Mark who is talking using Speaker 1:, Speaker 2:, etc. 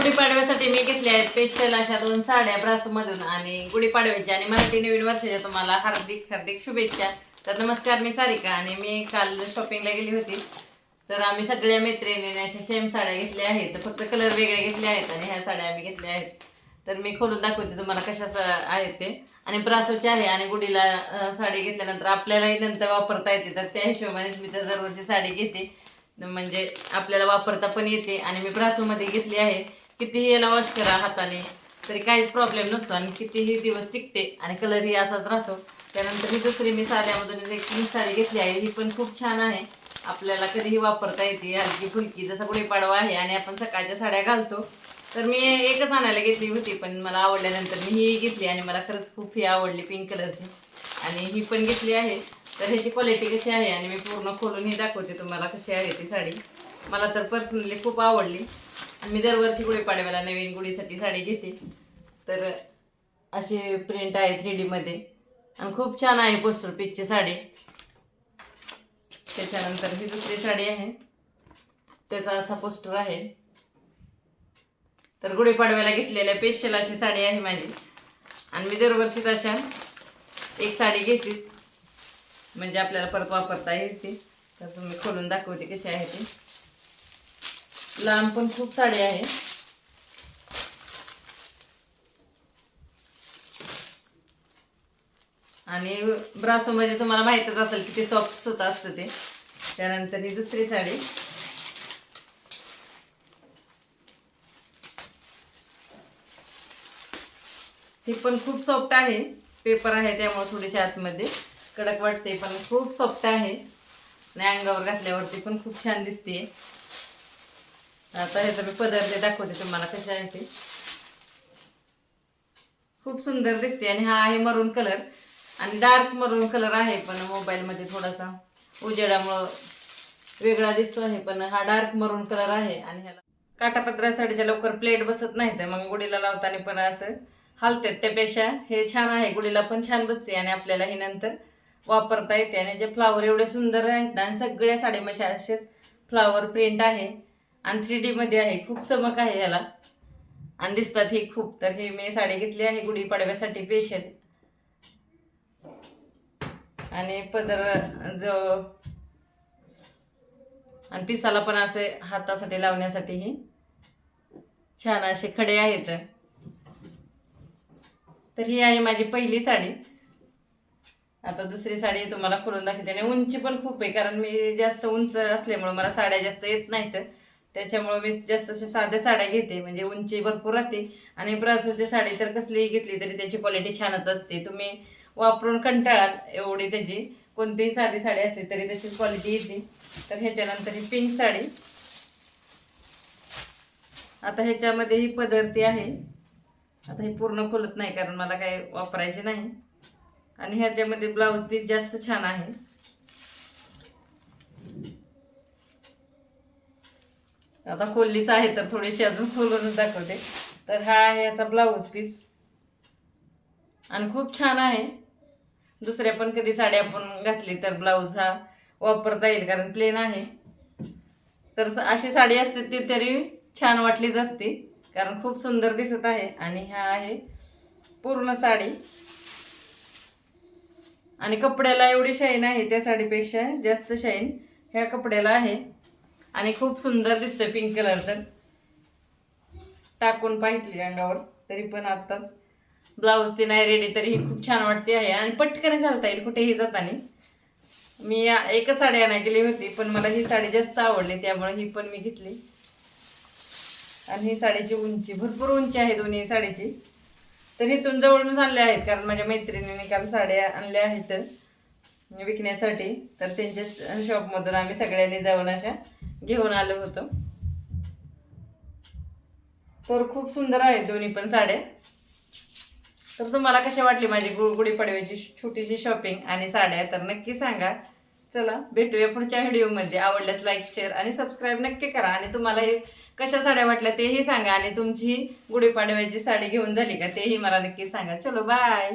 Speaker 1: गुढीपाडव्यासाठी मी घेतल्या आहेत स्पेशल अशा 2 साड्या ब्रासमधून आणि गुढीपाडव्याच्या आणि मराठी नवीन वर्षाच्या तुम्हाला हार्दिक हार्दिक शुभेच्छा. तर नमस्कार, मी सारिका आणि मी काल शॉपिंगला गेली होती. तर आम्ही सगळ्या मैत्रिणीने अशा सेम साड्या घेतल्या आहेत, फक्त कलर वेगळे घेतले आहेत आणि ह्या साड्या आम्ही घेतल्या आहेत. तर मी खोलून दाखवते तुम्हाला कशा आहेत ते. आणि ब्रासोची आहे आणि गुढीला साडी घेतल्यानंतर आपल्यालाही नंतर वापरता येते, तर त्या हिशोबानेच मी तर दरवर्षी साडी घेते, म्हणजे आपल्याला वापरता पण येते. आणि मी ब्रासोमध्ये घेतली आहे. कितीही याला वॉश करा हाताने तरी काहीच प्रॉब्लेम नसतो आणि कितीही दिवस टिकते आणि कलरही असाच राहतो. त्यानंतर ही दुसरी मी साड्यामधून एक साडी घेतली आहे, ही पण खूप छान आहे, आपल्याला कधीही वापरता येते, हलकी फुलकी. जसं गुढीपाडवा आहे आणि आपण सकाळच्या साड्या घालतो. तर मी एकच आणायला घेतली होती, पण मला आवडल्यानंतर मी ही घेतली आणि मला खरंच खूप ही आवडली पिंक कलरची. आणि ही पण घेतली आहे. तर ह्याची क्वालिटी कशी आहे आणि मी पूर्ण खोलूनही दाखवते तुम्हाला कशी आहे ती साडी. मला तर पर्सनली खूप आवडली. मी दरवर्षी गुढीपाडव्याला नवीन गुढीसाठी साडी घेते. तर असे प्रिंट आहे 3D मध्ये आणि खूप छान आहे पोस्टर पीसची साडी. त्याच्यानंतर ही दुसरी साडी आहे, त्याचा असा पोस्टर आहे. तर गुढीपाडव्याला घेतलेल्या स्पेशल अशी साडी आहे माझी आणि मी दरवर्षीच अशा एक साडी घेतेच, म्हणजे आपल्याला परत वापरता येते. तर तुम्ही खोलून दाखवते कशी आहे ती. लांब पण खूप साडी आहे. आणि ब्रासो मध्ये तुम्हाला माहितच असेल किती सॉफ्ट सुत असतं ते. त्यानंतर ही दुसरी साडी, ती पण खूप सॉफ्ट आहे. पेपर आहे त्यामुळे थोडीशी आतमध्ये कडक वाटते, पण खूप सॉफ्ट आहे आणि अंगावर घातल्यावरती पण खूप छान दिसते. आता ह्याचा मी पदर ते दाखवते तुम्हाला कशा आहे ते. खूप सुंदर दिसते आणि हा आहे मरून कलर आणि डार्क मरून कलर आहे, पण मोबाईलमध्ये थोडासा उजेडामुळं वेगळा दिसतो आहे, पण हा डार्क मरून कलर आहे. आणि ह्याला काटापत्रा साडीच्या लवकर प्लेट बसत नाही, तर मग गुढीला लावताना पण असं हलतात. त्यापेक्षा हे छान आहे, गुढीला पण छान बसते आणि आपल्याला हे नंतर वापरता येते. आणि जे फ्लावर एवढे सुंदर आहेत आणि सगळ्या साडीमध्ये असेच फ्लावर प्रिंट आहे आणि 3D मध्ये आहे. खूप चमक आहे ह्याला आणि दिसतात ही खूप. तर ही मी साडी घेतली आहे गुढीपाडव्यासाठी स्पेशल. आणि पदर जो आणि पिसाला पण असे हातासाठी लावण्यासाठीही छान असे खडे आहेत. तर ही आहे माझी पहिली साडी. आता दुसरी साडी तुम्हाला खोलून दाखवते. आणि उंची पण खूप आहे, कारण मी जास्त उंच असल्यामुळे मला साड्या जास्त येत नाहीत, त्याच्यामुळे मी जास्त अशा साध्या साड्या घेते, म्हणजे उंची भरपूर राहते. आणि ब्रासोची साडी तर कसलीही घेतली तरी त्याची क्वालिटी छानच असते. तुम्ही वापरून कंटाळाल एवढी त्याची, कोणतीही साधी साडी असली तरी त्याची क्वालिटी येते. तर ह्याच्यानंतर ही पिंक साडी. आता ह्याच्यामध्ये ही पदरती आहे. आता हे पूर्ण खोलत नाही कारण मला काही वापरायचे नाही. आणि ह्याच्यामध्ये ब्लाऊज पीस जास्त छान आहे. आता खोलीच आहे तर थोडीशी अजून खोलून दाखवते. तर हा आहे याचा ब्लाऊज पीस आणि खूप छान आहे. दुसऱ्या पण कधी साडी आपण घातली तर ब्लाऊज हा वापरता येईल, कारण प्लेन आहे. तर अशी साडी असते ती तरी छान वाटलीच असते, कारण खूप सुंदर दिसत आहे. आणि हा आहे पूर्ण साडी आणि कपड्याला एवढी शाईन आहे त्या साडीपेक्षा जास्त शाईन ह्या कपड्याला आहे. आणि खूप सुंदर दिसतं पिंक कलर. तर टाकून पाहितली अंगावर तरी पण आत्ताच ब्लाऊज ती नाही रेडी तरी ही खूप छान वाटते आहे आणि पटकन घालता येईल कुठेही जाताना. मी एकच साडी आणायला गेली होती, पण मला ही साडी जास्त आवडली त्यामुळे ही पण मी घेतली. आणि ही साडीची उंची भरपूर उंची आहे दोन्ही साडीची. तर इथून जवळूनच आणल्या आहेत, कारण माझ्या मैत्रिणीने काल साड्या आणल्या आहेत विकण्यासाठी. तर त्यांच्या शॉपमधून आम्ही सगळ्यांनी जाऊन अशा घेऊन आलो होतो. तर खूप सुंदर आहेत दोन्ही पण साड्या. तर तुम्हाला कशी वाटली माझी गुढीपाडव्याची छोटीशी शॉपिंग आणि साड्या, तर नक्की सांगा. चला भेटूया पुढच्या व्हिडिओमध्ये. आवडल्यास लाईक, शेअर आणि सबस्क्राईब नक्की करा. आणि तुम्हाला हे कशा साड्या वाटल्या तेही सांगा. आणि तुमची गुढीपाडव्याची साडी घेऊन झाली का तेही मला नक्की सांगा. चलो बाय.